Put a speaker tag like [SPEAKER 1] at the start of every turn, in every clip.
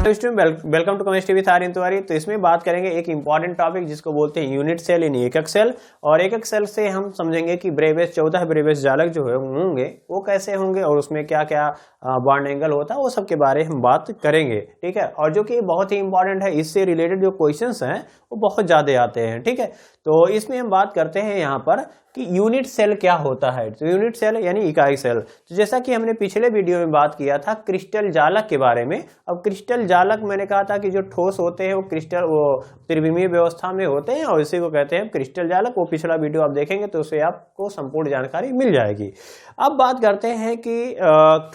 [SPEAKER 1] Welcome to chemistry with Aryan Tiwari. तो इसमें बात करेंगे एक इंपॉर्टेंट टॉपिक जिसको बोलते हैं यूनिट सेल इन एकक सेल। और एकक सेल से हम समझेंगे कि ब्रेवेस 14 ब्रेवेस जालक जो होंगे वो कैसे होंगे और उसमें क्या क्या बॉन्ड एंगल होता है वो सब के बारे में हम बात करेंगे। ठीक है, और जो कि बहुत ही इंपॉर्टेंट है, इससे रिलेटेड जो क्वेश्चंस हैं वो बहुत ज्यादा आते हैं। ठीक है, तो इसमें हम बात करते हैं यहाँ पर कि यूनिट सेल क्या होता है। तो यूनिट सेल यानी इकाई सेल। तो जैसा कि हमने पिछले वीडियो में बात किया था क्रिस्टल जालक के बारे में। अब क्रिस्टल जालक मैंने कहा था कि जो ठोस होते हैं वो क्रिस्टल वो त्रिविमीय व्यवस्था में होते हैं और इसी को कहते हैं क्रिस्टल जालक। वो पिछला वीडियो आप देखेंगे तो उससे आपको संपूर्ण जानकारी मिल जाएगी। अब बात करते हैं कि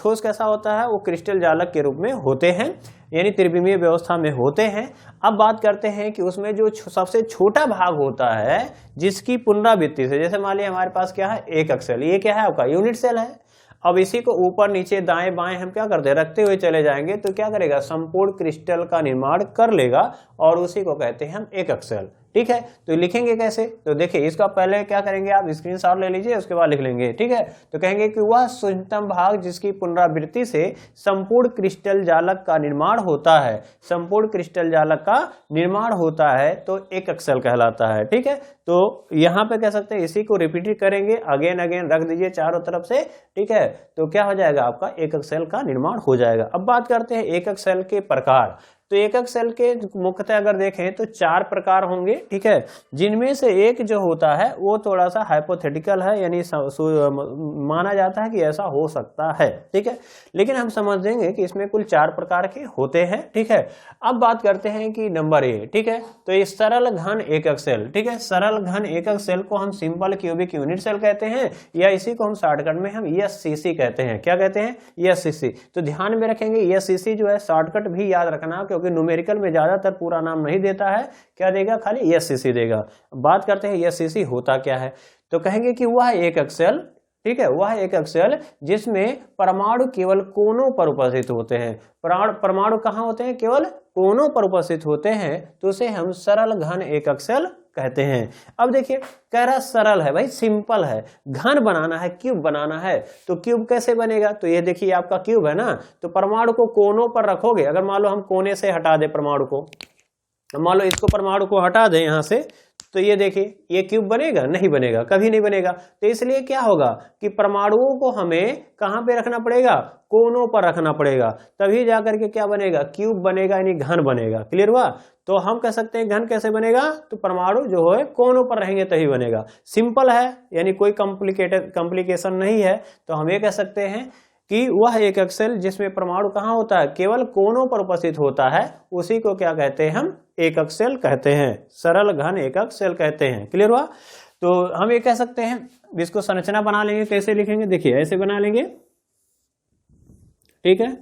[SPEAKER 1] ठोस कैसा होता है। वो क्रिस्टल जालक के रूप में होते हैं यानी त्रिविमीय व्यवस्था में होते हैं। अब बात करते हैं कि उसमें जो सबसे छोटा भाग होता है जिसकी पुनरावृत्ति से, जैसे मान लिया हमारे पास क्या है एकक सेल, ये क्या है आपका यूनिट सेल है। अब इसी को ऊपर नीचे दाएं बाएं हम क्या करते हैं रखते हुए चले जाएंगे तो क्या करेगा संपूर्ण क्रिस्टल का निर्माण कर लेगा और उसी को कहते हैं हम एकक सेल। ठीक है, तो लिखेंगे कैसे, तो देखिए इसका पहले क्या करेंगे आप स्क्रीनशॉट ले लीजिए, उसके बाद लिख लेंगे। ठीक है, तो कहेंगे कि वह शून्यतम भाग जिसकी पुनरावृत्ति से संपूर्ण क्रिस्टल जालक का निर्माण होता है। संपूर्ण क्रिस्टल जालक का निर्माण होता है तो एकक सेल कहलाता है। ठीक है, तो यहाँ पे कह सकते हैं इसी को रिपीट करेंगे, अगेन अगेन रख दीजिए चारों तरफ से। ठीक है, तो क्या हो जाएगा आपका एकक सेल का निर्माण हो जाएगा। अब बात करते हैं एकक सेल के प्रकार। तो एकक सेल के मुख्यतः अगर देखें तो 4 प्रकार होंगे। ठीक है, जिनमें से एक जो होता है वो थोड़ा सा हाइपोथेटिकल है, यानी माना जाता है कि ऐसा हो सकता है। ठीक है, लेकिन हम समझ देंगे कि इसमें कुल 4 प्रकार के होते हैं। ठीक है, अब बात करते हैं कि नंबर ए। ठीक है, तो ये सरल घन एकक सेल। ठीक है, सरल घन एकक सेल को हम सिंपल क्यूबिक यूनिट सेल कहते हैं या इसी को हम शॉर्टकट में हम एससीसी कहते हैं। क्या कहते हैं? एससीसी। तो ध्यान में रखेंगे एससीसी जो है शॉर्टकट भी याद रखना, क्योंकि न्यूमेरिकल में ज्यादातर पूरा नाम नहीं देता है, क्या देगा खाली एससीसी देगा। बात करते हैं एससीसी होता क्या है। तो कहेंगे कि वह एकक सेल, ठीक है, वह एकक सेल जिसमें परमाणु केवल कोनों पर उपस्थित होते हैं। परमाणु कहाँ होते हैं? केवल कोनों पर उपस्थित होते हैं, तो उसे हम सरल घन एकक सेल कहते हैं। अब देखिए कह रहा सरल है भाई, सिंपल है, घन बनाना है, क्यूब बनाना है। तो क्यूब कैसे बनेगा? तो ये देखिए आपका क्यूब है ना, तो परमाणु को कोनों पर रखोगे। अगर मान लो हम कोने से हटा दे परमाणु को, मान लो इसको परमाणु को हटा दें यहां से, तो ये देखिए ये क्यूब बनेगा? नहीं बनेगा, कभी नहीं बनेगा। तो इसलिए क्या होगा कि परमाणुओं को हमें कहां पे रखना पड़ेगा? कोनों पर रखना पड़ेगा, तभी जाकर के क्या बनेगा? क्यूब बनेगा, यानी घन बनेगा। क्लियर हुआ? तो हम कह सकते हैं घन कैसे बनेगा? तो परमाणु जो है कोनों पर रहेंगे तभी बनेगा। सिंपल है, यानी कोई कॉम्प्लिकेशन नहीं है। तो हम ये कह सकते हैं कि वह एकक सेल जिसमें परमाणु कहाँ होता है? केवल कोनों पर उपस्थित होता है, उसी को क्या कहते हैं? हम एकक सेल कहते हैं, सरल घन एकक सेल कहते हैं। क्लियर हुआ? तो हम ये कह सकते हैं, इसको संरचना बना लेंगे। कैसे लिखेंगे? देखिए ऐसे बना लेंगे। ठीक है,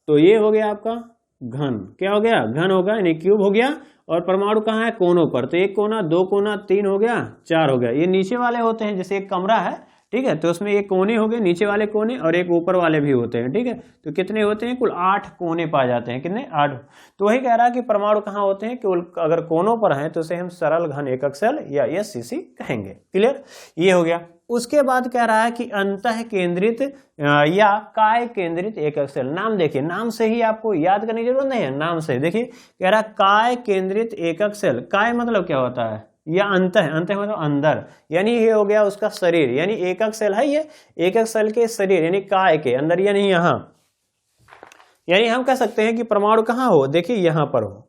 [SPEAKER 1] तो ये हो गया आपका घन। क्या हो गया? घन होगा, यानी क्यूब हो गया। और परमाणु कहाँ है? कोनों पर। तो 1 कोना, 2 कोना, 3 हो गया, 4 हो गया। ये नीचे वाले होते हैं, जैसे एक कमरा है, ठीक है, तो उसमें एक कोने हो गए, नीचे वाले कोने, और एक ऊपर वाले भी होते हैं। ठीक है, तो कितने होते हैं? कुल 8 कोने पाए जाते हैं। कितने? 8। तो वही कह रहा है कि परमाणु कहाँ होते हैं? केवल अगर कोनों पर हैं तो उसे हम सरल घन एकक सेल या एससीसी कहेंगे। क्लियर? ये हो गया। उसके बाद कह रहा है कि अंतः केंद्रित या काय केंद्रित एकक सेल। नाम देखिए, नाम से ही आपको याद करने की जरूरत नहीं है, नाम से देखिए कह रहा है काय केंद्रित एकक सेल। काय मतलब क्या होता है? या अंत है, अंत मतलब अंदर, यानी ये हो गया उसका शरीर, यानी एकक सेल है ये, एकक सेल के शरीर यानी काय के अंदर, यानी यहाँ। यानी हम कह सकते हैं कि परमाणु कहाँ हो? देखिए यहाँ पर हो,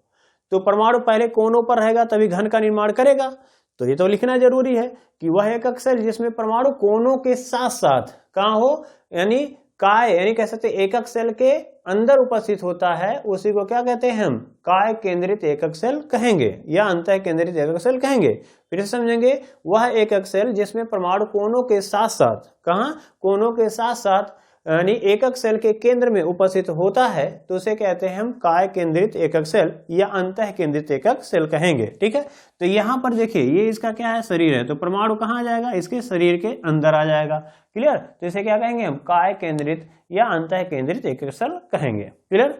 [SPEAKER 1] तो परमाणु पहले कोनों पर रहेगा तभी घन का निर्माण करेगा। तो ये तो लिखना जरूरी है कि वह एकक सेल जिसमें परमाणु कोनों के साथ साथ कहाँ हो, यानी काय, यानी कह सकते एकक सेल के अंदर उपस्थित होता है, उसी को क्या कहते हैं? हम काय केंद्रित एकक सेल कहेंगे या अंतः केंद्रित एकक सेल कहेंगे। फिर से समझेंगे, वह एकक सेल जिसमें परमाणु कोनों के साथ साथ, कहाँ? कोनों के साथ साथ, यानी एकक सेल के केंद्र में उपस्थित होता है, तो उसे कहते हैं हम काय केंद्रित एकक सेल या अंतः केंद्रित एकक सेल कहेंगे। ठीक है, तो यहाँ पर देखिए ये इसका क्या है? शरीर है, तो परमाणु कहाँ आ जाएगा? इसके शरीर के अंदर आ जाएगा। क्लियर। तो इसे क्या कहेंगे हम, काय केंद्रित या अंतः केंद्रित एकक सेल कहेंगे। क्लियर।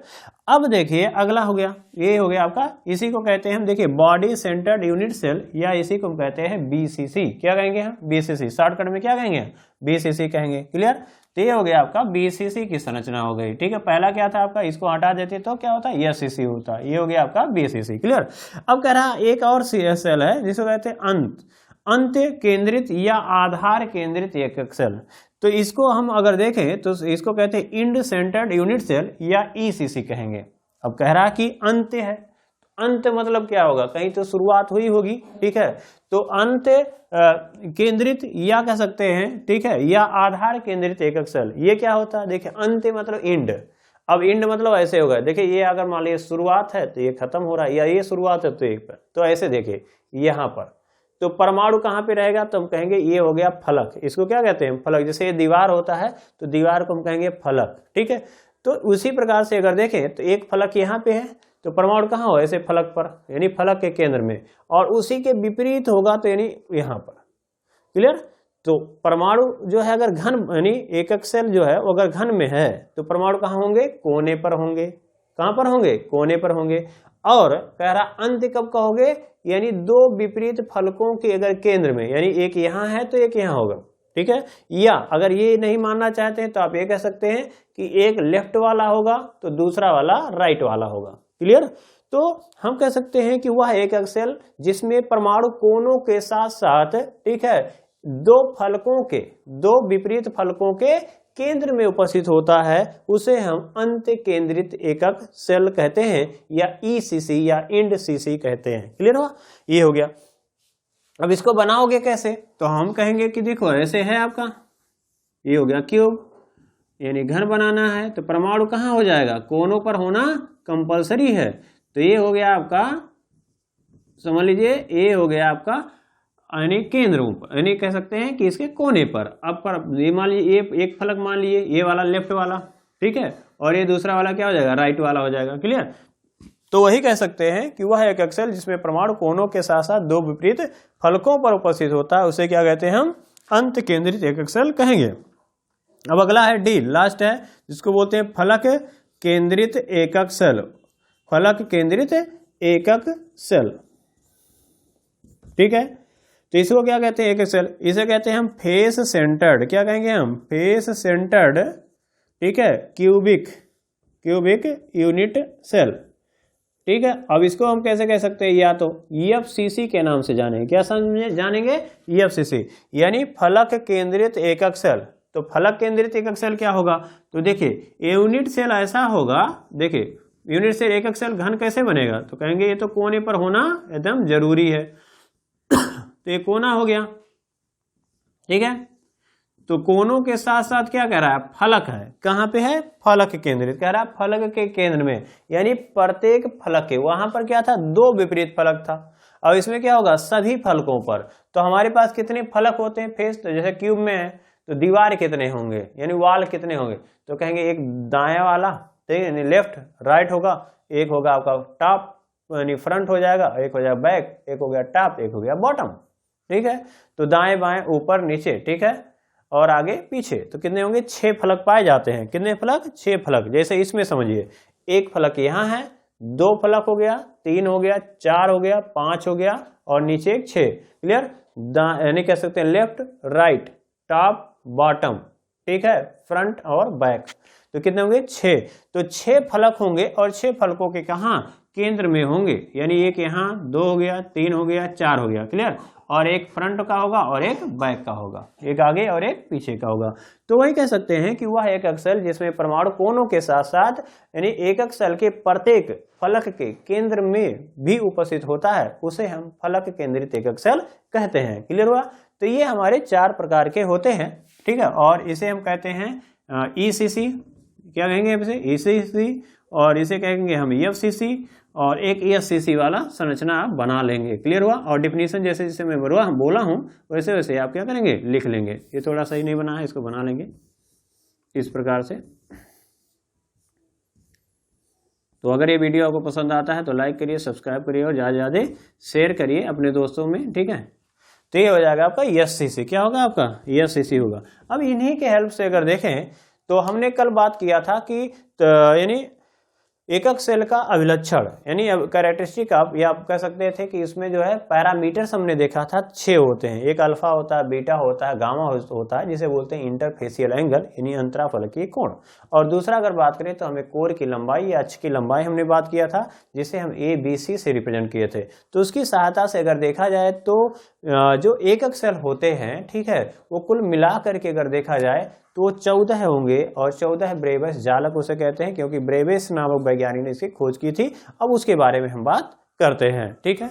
[SPEAKER 1] अब देखिए अगला हो गया, ये हो गया आपका, इसी को कहते हैं हम, देखिए बॉडी सेंटर्ड यूनिट सेल, या इसी को हम कहते हैं बीसीसी। क्या कहेंगे हम, बीसीसी, शॉर्टकट में क्या कहेंगे, बीसीसी कहेंगे। क्लियर। तो ये हो गया आपका बीसीसी की संरचना हो गई। ठीक है, पहला क्या था आपका, इसको हटा देते तो क्या होता है, एससीसी होता। ये हो गया आपका बीसीसी। क्लियर। अब कह रहा एक और सेल है जिसको कहते हैं अंत केंद्रित या आधार केंद्रित एकक सेल। तो इसको हम अगर देखें तो इसको कहते हैं इंड सेंटर्ड यूनिट सेल या ईसीसी कहेंगे। अब कह रहा कि अंत है, अंत मतलब क्या होगा, कहीं तो शुरुआत हुई होगी। ठीक है, तो अंत केंद्रित या कह सकते हैं, ठीक है, या आधार केंद्रित एकक सेल, ये क्या होता है, देखिए अंत मतलब इंड। अब इंड मतलब ऐसे होगा, देखिए ये अगर मान लीजिए शुरुआत है तो ये खत्म हो रहा है, या ये शुरुआत है तो एक पर, तो ऐसे देखिए यहाँ पर, तो परमाणु कहाँ पे रहेगा, तो हम कहेंगे ये हो गया फलक। इसको क्या कहते हैं, फलक। जैसे ये दीवार होता है तो दीवार को हम कहेंगे फलक। ठीक है, तो उसी प्रकार से अगर देखें तो एक फलक यहाँ पे है, तो परमाणु कहाँ हो, ऐसे फलक पर, यानी फलक के केंद्र में, और उसी के विपरीत होगा तो यानी यहाँ पर। क्लियर। तो परमाणु जो है अगर घन, यानी एकक सेल जो है वो अगर घन में है तो परमाणु कहाँ होंगे, कोने पर होंगे। कहाँ पर होंगे, कोने पर होंगे। और कह रहा अंत कब कहोगे, यानी दो विपरीत फलकों के अगर केंद्र में, यानी एक यहाँ है तो एक यहाँ होगा। ठीक है, या अगर ये नहीं मानना चाहते हैं तो आप ये कह सकते हैं कि एक लेफ्ट वाला होगा तो दूसरा वाला राइट वाला होगा। क्लियर। तो हम कह सकते हैं कि वह एकक सेल जिसमें परमाणु कोनों के साथ साथ, ठीक है, दो फलकों के, दो विपरीत फलकों के केंद्र में उपस्थित होता है, उसे हम अंत केंद्रित एकक सेल कहते हैं, या ईसीसी या इंड सीसी कहते हैं। क्लियर हुआ, ये हो गया। अब इसको बनाओगे कैसे, तो हम कहेंगे कि देखो ऐसे है आपका, ये हो गया क्यूब, यानी घन बनाना है तो परमाणु कहाँ हो जाएगा, कोनों पर होना कंपलसरी है। तो ये हो गया आपका, समझ लीजिए ये हो गया आपका, यानी केंद्र पर, यानी कह सकते हैं कि इसके कोने पर। अब पर ये मान लीजिए ये एक फलक मान लीजिए, ये वाला लेफ्ट वाला, ठीक है, और ये दूसरा वाला क्या हो जाएगा, राइट वाला हो जाएगा। क्लियर। तो वही कह सकते हैं कि वह एकक सेल जिसमें परमाणु कोनों के साथ साथ दो विपरीत फलकों पर उपस्थित होता है, उसे क्या कहते हैं हम, अंत केंद्रित एकक सेल कहेंगे। अब अगला है डी, लास्ट है, जिसको बोलते हैं फलक केंद्रित एकक सेल। फलक केंद्रित एकक सेल। ठीक है, तो इसको क्या कहते हैं, एकक सेल, इसे कहते हैं हम फेस सेंटर्ड, क्या कहेंगे हम, फेस सेंटर्ड, ठीक है, क्यूबिक यूनिट सेल। ठीक है, अब इसको हम कैसे कह सकते हैं, या तो EFCC के नाम से जानेंगे। क्या समझे, जानेंगे, EFCC यानी फलक केंद्रित एकक सेल। तो फलक केंद्रित एकक सेल क्या होगा, तो देखिए यूनिट सेल ऐसा होगा, देखिए यूनिट सेल एकक सेल घन कैसे बनेगा, तो कहेंगे ये तो कोने पर होना एकदम जरूरी है। तो ये कोना हो गया। ठीक है, तो कोनों के साथ साथ क्या कह रहा है, फलक है, कहां पे है, फलक केंद्रित, कह रहा है फलक के केंद्र में, यानी प्रत्येक फलक के, वहां पर क्या था, दो विपरीत फलक था, और इसमें क्या होगा, सभी फलकों पर। तो हमारे पास कितने फलक होते हैं, फेस, तो जैसे क्यूब में है तो दीवार कितने होंगे, यानी वाल कितने होंगे, तो कहेंगे एक दायां वाला, ठीक है, यानी लेफ्ट राइट होगा, एक होगा आपका टॉप यानी फ्रंट हो जाएगा, एक हो जाएगा बैक, एक हो गया टॉप, एक हो गया बॉटम। ठीक है, तो दाएं बाएं ऊपर नीचे, ठीक है, और आगे पीछे, तो कितने होंगे, 6 फलक पाए जाते हैं। कितने फलक, 6 फलक। जैसे इसमें समझिए एक फलक यहाँ है, 2 फलक हो गया, 3 हो गया, 4 हो गया, 5 हो गया, और नीचे एक 6। क्लियर, यानी कह सकते हैं लेफ्ट राइट टॉप बॉटम, ठीक है, फ्रंट और बैक। तो कितने होंगे, 6। तो 6 फलक होंगे, और 6 फलकों के कहाँ, केंद्र में होंगे, यानी एक यहाँ, 2 हो गया, 3 हो गया, 4 हो गया। क्लियर, और एक फ्रंट का होगा और एक बैक का होगा, एक आगे और एक पीछे का होगा। तो वही कह सकते हैं कि वह एकक सेल जिसमें परमाणु कोनों के साथ साथ, यानी एकक सेल के प्रत्येक फलक के केंद्र में भी उपस्थित होता है, उसे हम फलक केंद्रित एकक सेल कहते हैं। क्लियर हुआ। तो ये हमारे 4 प्रकार के होते हैं। ठीक है, और इसे हम कहते हैं ECC, क्या कहेंगे इसे, ECC, और इसे कहेंगे हम EFCC, और एक ESCC वाला संरचना आप बना लेंगे। क्लियर हुआ। और डिफिनीशन जैसे जैसे मैं बोला हूँ वैसे वैसे आप क्या करेंगे, लिख लेंगे। ये थोड़ा सही नहीं बना है, इसको बना लेंगे इस प्रकार से। तो अगर ये वीडियो आपको पसंद आता है तो लाइक करिए, सब्सक्राइब करिए, और ज़्यादा से ज़्यादा शेयर करिए अपने दोस्तों में। ठीक है, तो ये हो जाएगा आपका SCC। क्या होगा आपका? SCC होगा। अब इन्हीं के हेल्प से अगर देखें तो हमने कल बात किया था कि यानी एकक सेल का अभिलक्षण यानी कैरेक्टरिस्टिक आप कह सकते थे कि इसमें जो है पैरामीटर्स हमने देखा था 6 होते हैं। एक अल्फा होता है, बीटा होता है, गामा होता है, जिसे बोलते हैं इंटरफेसियल एंगल यानी अंतराफलकीय कोण। और दूसरा अगर बात करें तो हमें कोर की लंबाई या अक्ष की लंबाई हमने बात किया था, जिसे हम ABC से रिप्रेजेंट किए थे। तो उसकी सहायता से अगर देखा जाए तो जो एकक सेल होते हैं, ठीक है, वो कुल मिला करके अगर देखा जाए तो 14 होंगे और 14 ब्रेबेस जालक उसे कहते हैं, क्योंकि ब्रेबेस नामक वैज्ञानिक ने इसकी खोज की थी। अब उसके बारे में हम बात करते हैं, ठीक है।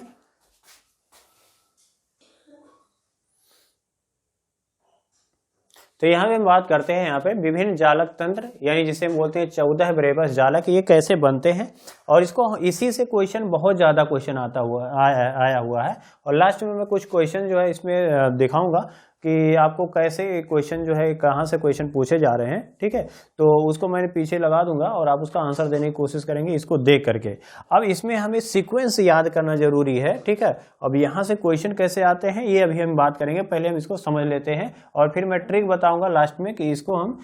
[SPEAKER 1] तो यहाँ पे हम बात करते हैं यहाँ पे विभिन्न जालक तंत्र यानी जिसे हम बोलते हैं 14 ब्रेबस जालक, ये कैसे बनते हैं। और इसको इसी से क्वेश्चन बहुत ज्यादा क्वेश्चन आया हुआ है। और लास्ट में मैं कुछ क्वेश्चन जो है इसमें दिखाऊंगा कि आपको कैसे क्वेश्चन जो है कहाँ से क्वेश्चन पूछे जा रहे हैं, ठीक है। तो उसको मैंने पीछे लगा दूंगा और आप उसका आंसर देने की कोशिश करेंगे इसको देख करके। अब इसमें हमें सीक्वेंस याद करना जरूरी है, ठीक है। अब यहाँ से क्वेश्चन कैसे आते हैं ये अभी हम बात करेंगे, पहले हम इसको समझ लेते हैं और फिर मैं ट्रिक बताऊंगा लास्ट में कि इसको हम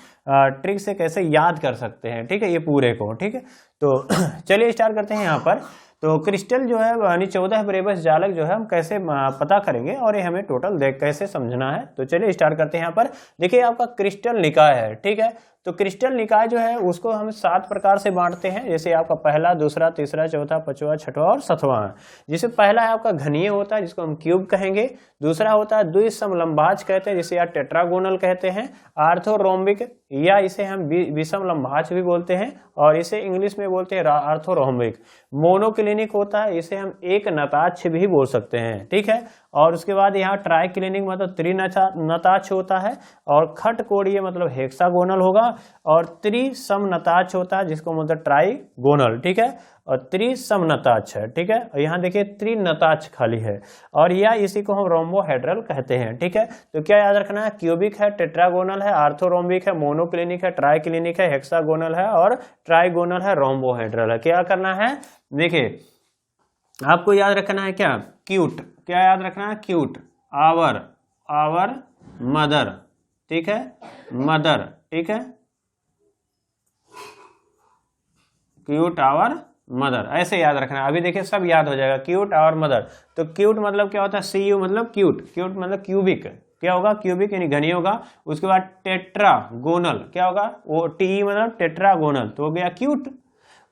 [SPEAKER 1] ट्रिक से कैसे याद कर सकते हैं, ठीक है, ये पूरे को, ठीक है। तो चलिए स्टार्ट करते हैं यहाँ पर। तो क्रिस्टल जो है यानी 14 ब्रेबस जालक जो है हम कैसे पता करेंगे और ये हमें टोटल देख कैसे समझना है। तो चलिए स्टार्ट करते हैं यहाँ पर। देखिए आपका क्रिस्टल निकाय है, ठीक है। तो क्रिस्टल निकाय जो है उसको हम 7 प्रकार से बांटते हैं, जैसे आपका पहला, दूसरा, तीसरा, चौथा, पांचवा, छठवां और सातवां। जिसे पहला है आपका घनीय होता है जिसको हम क्यूब कहेंगे। दूसरा होता है द्विसमलंबाज कहते हैं जिसे आप टेट्रागोनल कहते हैं। आर्थोरोम्बिक या इसे हम विषमलंबाज भी बोलते हैं और इसे इंग्लिश में बोलते हैं आर्थोरोम्बिक। मोनोक्लिनिक होता है, इसे हम एक नताक्ष भी बोल सकते हैं, ठीक है। और उसके बाद यहाँ ट्राइक्लिनिक मतलब त्रिनताक्ष होता है। और खटकोणीय मतलब हेक्सागोनल होगा। और त्रिसमनताक्ष होता है जिसको मतलब ट्राइगोनल, ठीक है। और त्रिसमनताक्ष है, ठीक है। और यहाँ देखिए त्रिनताक्ष खाली है और या इसी को हम रोम्बोहेड्रल कहते हैं, ठीक है। तो क्या याद रखना है? क्यूबिक है, टेट्रागोनल है, आर्थोरोम्बिक है, मोनोक्लिनिक है, ट्राइक्लिनिक है, हेक्सागोनल है और ट्राइगोनल है, रोम्बोहेड्रल है। क्या करना है? देखिए आपको याद रखना है क्या? क्यूट। क्या याद रखना है? क्यूट। आवर मदर, ठीक है, मदर, ठीक है, क्यूट आवर मदर, ऐसे याद रखना है। अभी देखिए सब याद हो जाएगा, क्यूट आवर मदर। तो क्यूट मतलब क्या होता है? CU मतलब क्यूट, क्यूट मतलब क्यूबिक, क्या होगा? क्यूबिक यानी घनी होगा। उसके बाद टेट्रागोनल क्या होगा? वो TE मतलब टेट्रागोनल, तो हो गया क्यूट।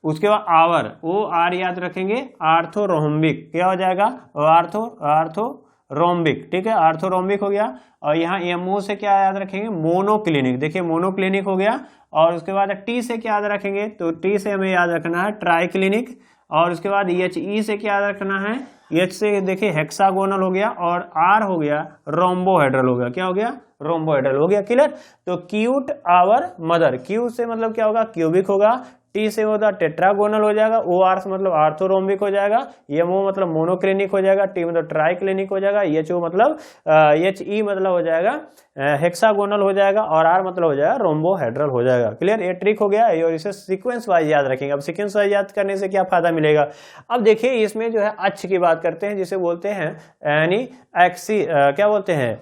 [SPEAKER 1] उसके बाद आवर, वो आर याद रखेंगे, आर्थोरोम्बिक, क्या हो जाएगा? आर्थोरोम्बिक, ठीक है, आर्थोरोम्बिक हो गया। और यहाँ MO से क्या याद रखेंगे? मोनोक्लिनिक, देखिए मोनोक्लिनिक हो गया। और उसके बाद T से क्या याद रखेंगे? तो T से हमें याद रखना है ट्राइक्लिनिक। और उसके बाद HE से क्या याद रखना है? H से देखिए हेक्सागोनल हो गया। और R हो गया रोम्बोहेड्रल हो गया। क्या हो गया? रोम्बोहेड्रल हो गया। क्लियर? तो क्यूट आवर मदर, क्यू से मतलब क्या होगा? क्यूबिक होगा। T से होता टेट्रागोनल हो जाएगा। OR से मतलब आर्थोरोम्बिक हो जाएगा। MO मतलब मोनोक्लिनिक हो जाएगा। T मतलब ट्राइक्लिनिक हो जाएगा। HO मतलब HE मतलब हो जाएगा हेक्सागोनल हो जाएगा। और R मतलब हो जाएगा रोम्बोहेड्रल हो जाएगा। क्लियर? ये ट्रिक हो गया और इसे सीक्वेंस वाइज याद रखेंगे। अब सीक्वेंस वाइज याद करने से क्या फायदा मिलेगा? अब देखिए इसमें जो है अक्ष की बात करते हैं जिसे बोलते हैं यानी क्या बोलते हैं?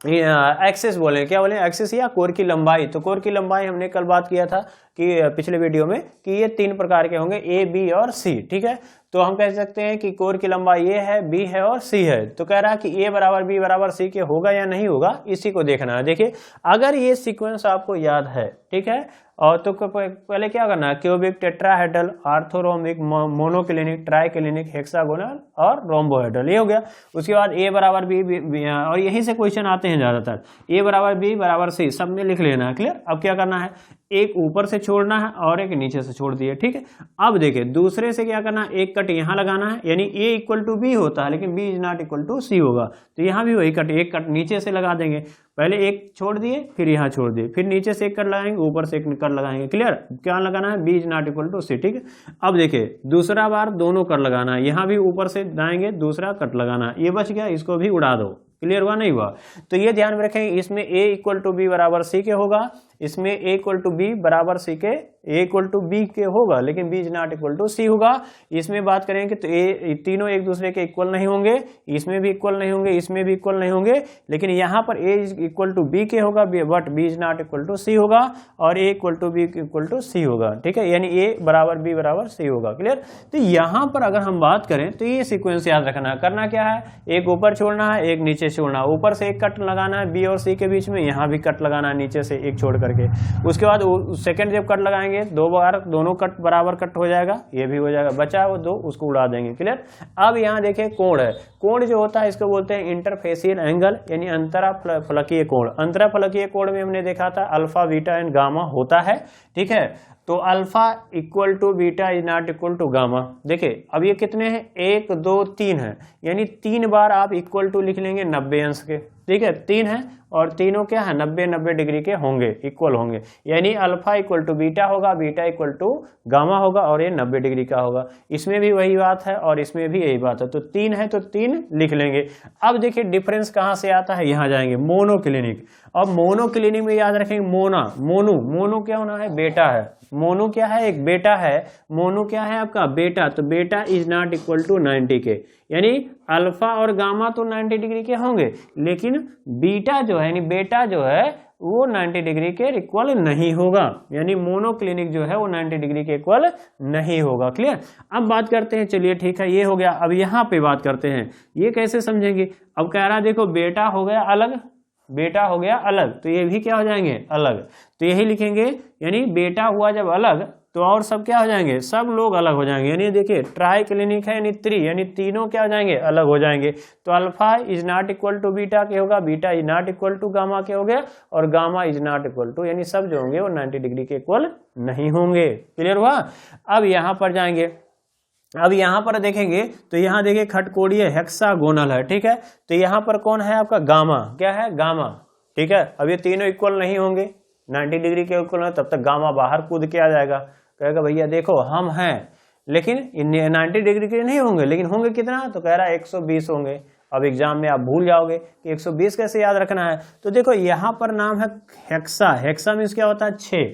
[SPEAKER 1] एक्सिस बोले, क्या बोले? एक्सिस या कोर की लंबाई। तो कोर की लंबाई हमने कल बात किया था कि पिछले वीडियो में कि ये 3 प्रकार के होंगे, A, B और C, ठीक है। तो हम कह सकते हैं कि कोर की लंबाई A है, B है और C है। तो कह रहा है कि A बराबर B बराबर C के होगा या नहीं होगा, इसी को देखना है। देखिए अगर ये सीक्वेंस आपको याद है, ठीक है, और तो पहले क्या करना है? Cubic, tetrahedral, orthorhombic, monoclinic, triclinic, hexagonal और रोम्बोहेड्रल, ये हो गया। उसके बाद A बराबर B और यहीं से क्वेश्चन आते हैं ज्यादातर। A बराबर B बराबर C सब में लिख लेना है। क्लियर? अब क्या करना है? एक ऊपर से छोड़ना है और एक नीचे से छोड़ दिए, ठीक है। अब देखिए दूसरे से क्या करना है? एक कट यहाँ लगाना है, यानी A इक्वल टू B होता है लेकिन B is not equal to C होगा। तो यहाँ भी वही कट, एक कट नीचे से लगा देंगे। पहले एक छोड़ दिए, फिर यहाँ छोड़ दिए, फिर नीचे से एक कट लगाएंगे, ऊपर से एक कट लगाएंगे। क्लियर? क्या लगाना है? B is not equal to C, ठीक है। अब देखिए दूसरा बार दोनों कट लगाना है, यहाँ भी ऊपर से लाएंगे, दूसरा कट लगाना है। ये बच गया, इसको भी उड़ा दो। क्लियर हुआ? नहीं हुआ? तो ये ध्यान में रखें, इसमें A इक्वल टू B बराबर C के होगा, इसमें a इक्वल टू बी बराबर सी के, a इक्वल टू बी के होगा, लेकिन b is not equal to C होगा। इसमें बात करेंगे तो a तीनों एक दूसरे के इक्वल नहीं होंगे, इसमें भी इक्वल नहीं होंगे, इसमें भी इक्वल नहीं होंगे, लेकिन यहाँ पर a is equal to B के होगा, but b is not equal to C होगा, और a equal to B equal to C होगा। ठीक है, यानी a बराबर b बराबर सी होगा। क्लियर। तो यहाँ पर अगर हम बात करें तो ये सीक्वेंस याद रखना है। करना क्या है, एक ऊपर छोड़ना है, एक नीचे छोड़ना है, ऊपर से एक कट लगाना है b और c के बीच में, यहाँ भी कट लगाना है नीचे से एक छोड़ करके। उसके बाद सेकंड जब कट लगाएंगे 2 बार दोनों कट बराबर कट हो जाएगा, ये भी हो जाएगा, बचा है वो 2 उसको उड़ा देंगे। क्लियर। अब यहाँ देखिए कोण है, कोण जो होता है इसको बोलते हैं इंटरफेसियल एंगल, यानी अंतराफलकीय कोण। अंतराफलकीय कोण में हमने देखा था अल्फा बीटा एंड गामा होता है। ठीक है, तो alpha equal to beta is not equal to gamma. देखिए अब ये कितने हैं, 1 2 3 है, यानी 3 बार आप इक्वल टू लिख लेंगे 90 अंश के। ठीक है, 3 है और तीनों क्या है 90 डिग्री के होंगे, इक्वल होंगे, यानी अल्फा इक्वल टू बीटा होगा, बीटा इक्वल टू गामा होगा, और ये 90 डिग्री का होगा। इसमें भी वही बात है और इसमें भी यही बात है, तो 3 है तो 3 लिख लेंगे। अब देखिए डिफरेंस कहाँ से आता है, यहाँ जाएंगे मोनोक्लिनिक। अब मोनोक्लिनिक में याद रखेंगे मोना, मोनो क्या होना है, बेटा है। मोनो क्या है, एक बेटा है, मोनो क्या है आपका बेटा, तो बेटा इज नॉट इक्वल टू 90 के, यानी अल्फा और गामा तो 90 डिग्री के होंगे, लेकिन बीटा जो है यानी बेटा जो है वो 90 डिग्री के इक्वल नहीं होगा, यानी मोनोक्लिनिक जो है वो 90 डिग्री के इक्वल नहीं होगा। क्लियर। अब बात करते हैं, चलिए ठीक है ये हो गया। अब यहाँ पे बात करते हैं ये कैसे समझेंगे। अब कह रहा देखो बेटा हो गया अलग, बेटा हो गया अलग, तो ये भी क्या हो जाएंगे अलग, तो यही लिखेंगे, यानी बेटा हुआ जब अलग तो और सब क्या हो जाएंगे, सब लोग अलग हो जाएंगे। यानी देखिए ट्राई क्लिनिक है यानी 3, यानी तीनों क्या हो जाएंगे अलग हो जाएंगे। तो alpha is not equal to beta के होगा, beta is not equal to gamma के हो गया, और gamma is not equal to, यानी सब जो होंगे वो 90 डिग्री के इक्वल नहीं होंगे। क्लियर हुआ। अब यहाँ पर जाएंगे, अब यहाँ पर देखेंगे तो यहाँ देखिए खटकोणीय हेक्सागोनल है। ठीक है, तो यहाँ पर कौन है आपका गामा, क्या है गामा। ठीक है, अब ये तीनों इक्वल नहीं होंगे, 90 डिग्री के इक्वल है, तब तक गामा बाहर कूद के आ जाएगा, कहेगा भैया देखो हम हैं, लेकिन 90 डिग्री के नहीं होंगे, लेकिन होंगे कितना, तो कह रहा है 120 होंगे। अब एग्जाम में आप भूल जाओगे कि 120 कैसे याद रखना है। तो देखो यहाँ पर नाम है हेक्सा, हेक्सा मीन्स क्या होता है 6,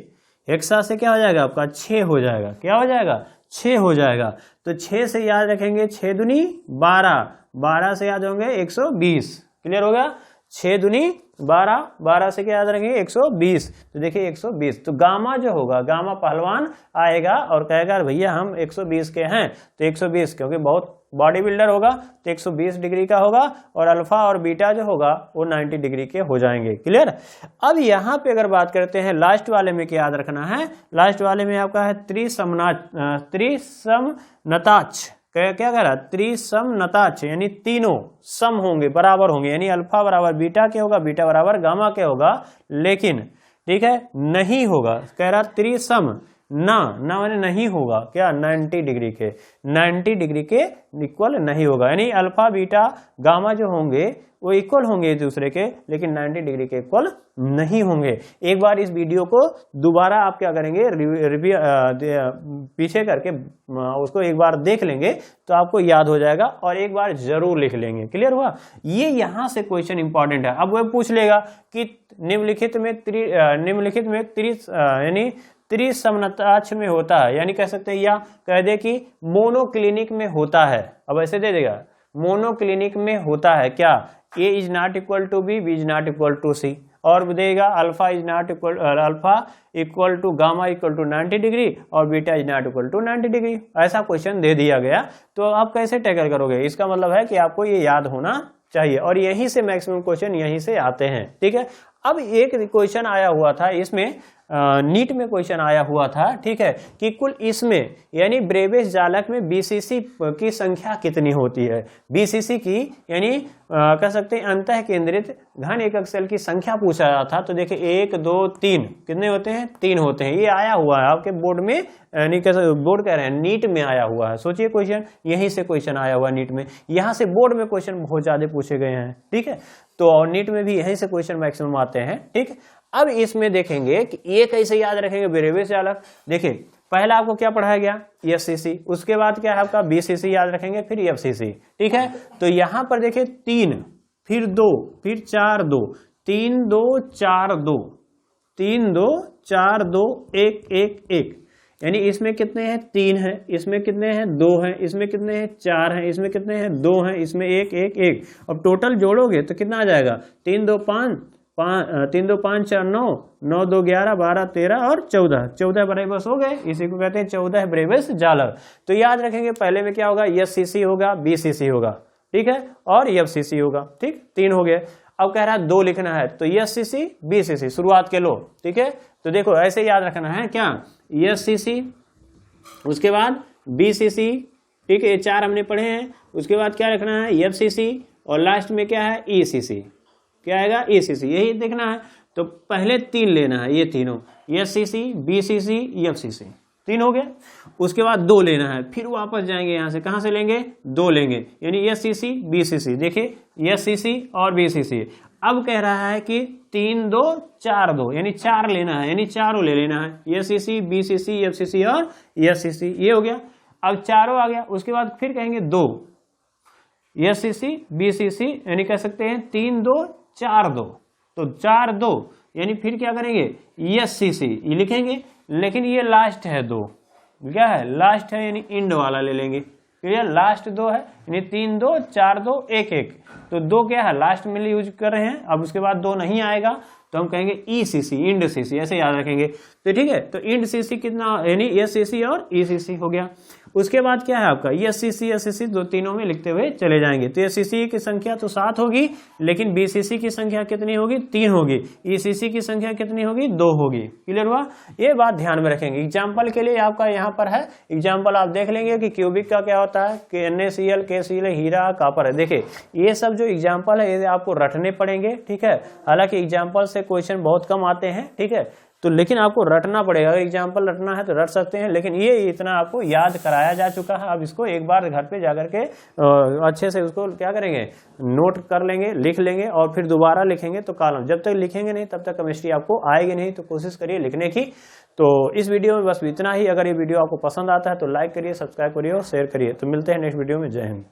[SPEAKER 1] हेक्सा से क्या हो जाएगा आपका 6 हो जाएगा, क्या हो जाएगा 6 हो जाएगा। तो 6 से याद रखेंगे 6 दूनी 12, 12 से याद होंगे 120। क्लियर हो गया, 6 दूनी 12, 12 से क्या याद रखेंगे 120, तो देखिए 120। तो गामा जो होगा, गामा पहलवान आएगा और कहेगा भैया हम 120 के हैं, तो 120 क्योंकि बहुत बॉडी बिल्डर होगा तो 120 डिग्री का होगा, और अल्फा और बीटा जो होगा वो 90 डिग्री के हो जाएंगे। क्लियर। अब यहाँ पे अगर बात करते हैं लास्ट वाले में क्या याद रखना है, लास्ट वाले में आपका है त्रिसमनताक्ष, क्या कह रहा है त्रिसमनताक्ष, यानी तीनों सम होंगे, बराबर होंगे, यानी अल्फा बराबर बीटा के होगा, बीटा बराबर गामा के होगा, लेकिन ठीक है नहीं होगा, कह रहा त्रिसम ना मैंने नहीं होगा, क्या 90 डिग्री के, 90 डिग्री के इक्वल नहीं होगा, यानी अल्फा बीटा गामा जो होंगे वो इक्वल होंगे एक दूसरे के, लेकिन 90 डिग्री के इक्वल नहीं होंगे। एक बार इस वीडियो को दोबारा आप क्या करेंगे, पीछे करके उसको एक बार देख लेंगे तो आपको याद हो जाएगा, और एक बार जरूर लिख लेंगे। क्लियर हुआ। ये यहाँ से क्वेश्चन इंपॉर्टेंट है। अब वह पूछ लेगा कि निम्नलिखित में यानी त्रिसमनताक्ष में होता है, यानी कह सकते हैं या कह दे कि मोनोक्लिनिक में होता है। अब ऐसे दे देगा मोनोक्लिनिक में होता है क्या, A is not equal to B, B is not equal to C, और देगा alpha is not equal, alpha equal to gamma equal to 90 degree और beta is not equal to 90 degree. ऐसा क्वेश्चन दे दिया गया, तो आप कैसे टैकल करोगे, इसका मतलब है कि आपको ये याद होना चाहिए, और यहीं से मैक्सिमम क्वेश्चन यहीं से आते हैं। ठीक है। अब एक क्वेश्चन आया हुआ था इसमें, नीट में क्वेश्चन आया हुआ था, ठीक है, कि कुल इसमें यानी ब्रेविस जालक में बीसीसी की संख्या कितनी होती है। बीसीसी की यानी कह सकते हैं अंतः केंद्रित घन एकक सेल की संख्या पूछा गया था। तो देखिए 1 2 3 कितने होते हैं, 3 होते हैं। ये आया हुआ है आपके बोर्ड में, यानी बोर्ड कह रहे हैं नीट में आया हुआ है। सोचिए क्वेश्चन यहीं से क्वेश्चन आया हुआ नीट में, यहाँ से बोर्ड में क्वेश्चन बहुत ज्यादा पूछे गए हैं। ठीक है, तो और नीट में भी यहीं से क्वेश्चन मैक्सिमम आते हैं। ठीक, अब इसमें देखेंगे कि ये कैसे याद रखेंगे ब्रेविस जालक। देखिए पहला आपको क्या पढ़ाया गया, एफसीसी, उसके बाद क्या है आपका बीसीसी याद रखेंगे, फिर एफसीसी। ठीक है, तो यहां पर देखिए 3 फिर 2 फिर 4 2 3 2 4 2, 3 2 4 2 1 1 1, यानी इसमें कितने हैं 3 हैं, इसमें कितने हैं 2 हैं, इसमें कितने हैं 4 हैं, इसमें कितने हैं 2 हैं, इसमें 1 1 1। अब टोटल जोड़ोगे तो कितना आ जाएगा 3 2 5 3 2 5 4 9 9 2 11 12 13 और 14 ब्रेवस हो गए। इसी को कहते हैं 14 ब्रेवस जालक। तो याद रखेंगे पहले में क्या होगा, एससीसी होगा, बीसीसी होगा, ठीक है, और एफसीसी होगा, ठीक, 3 हो गए। अब कह रहा है 2 लिखना है, तो एससीसी बीसीसी शुरुआत के लो, ठीक है। तो देखो ऐसे याद रखना है क्या, एससीसी, उसके बाद बीसीसी, ठीक है, ये 4 हमने पढ़े हैं। उसके बाद क्या रखना है, एफसीसी, और लास्ट में क्या है ईसीसी, क्या आएगा ईसीसी, यही देखना है। तो पहले 3 लेना है, ये तीनों एससीसी बीसीसी एफसीसी, 3 हो गया। उसके बाद 2 लेना है, फिर वापस जाएंगे यहाँ से, कहाँ से लेंगे 2 लेंगे, यानी एससीसी बीसीसी, देखिए एससीसी और बीसीसी। अब कह रहा है कि 3 2 4 2, यानी 4 लेना है, यानी चारों ले लेना है, एससीसी बीसीसी एफसीसी और एससीसी, ये हो गया। अब चारों आ गया। उसके बाद फिर कहेंगे 2 एससीसी बीसीसी, यानी कह सकते हैं 3 2 4 2, तो 4 2, यानी फिर क्या करेंगे एससीसी, ये लिखेंगे, लेकिन ये लास्ट है 2, क्या है लास्ट है, यानी इंड वाला ले लेंगे, क्लियर, लास्ट 2 है, यानी 3 2 4 2 1 1, तो 2 क्या है लास्ट में यूज कर रहे हैं। अब उसके बाद 2 नहीं आएगा तो हम कहेंगे ईसीसी, इंड सीसी, ऐसे याद रखेंगे। तो ठीक है, तो इंड सीसी कितना, यानी एससीसी और ईसीसी हो गया। उसके बाद क्या है आपका एससीसी एससीसी, दो तीनों में लिखते हुए चले जाएंगे। तो एससीसी की संख्या तो 7 होगी, लेकिन बीसीसी की संख्या कितनी होगी 3 होगी, ईसीसी की संख्या कितनी होगी 2 होगी, क्लियर हुआ। ये बात ध्यान में रखेंगे। एग्जाम्पल के लिए आपका यहाँ पर है एग्जाम्पल, आप देख लेंगे कि क्यूबिक का क्या होता है, NaCl KCl हीरा कॉपर है। देखिए ये सब जो एग्जाम्पल है ये आपको रटने पड़ेंगे, ठीक है। हालांकि एग्जाम्पल से क्वेश्चन बहुत कम आते हैं, ठीक है, तो लेकिन आपको रटना पड़ेगा। अगर एग्जाम्पल रटना है तो रट सकते हैं, लेकिन ये इतना आपको याद कराया जा चुका है। अब इसको एक बार घर पे जाकर के अच्छे से उसको क्या करेंगे, नोट कर लेंगे, लिख लेंगे, और फिर दोबारा लिखेंगे। तो कॉलम जब तक लिखेंगे नहीं तब तक केमिस्ट्री आपको आएगी नहीं, तो कोशिश करिए लिखने की। तो इस वीडियो में बस इतना ही। अगर ये वीडियो आपको पसंद आता है तो लाइक करिए, सब्सक्राइब करिए और शेयर करिए। तो मिलते हैं नेक्स्ट वीडियो में। जय हिंद।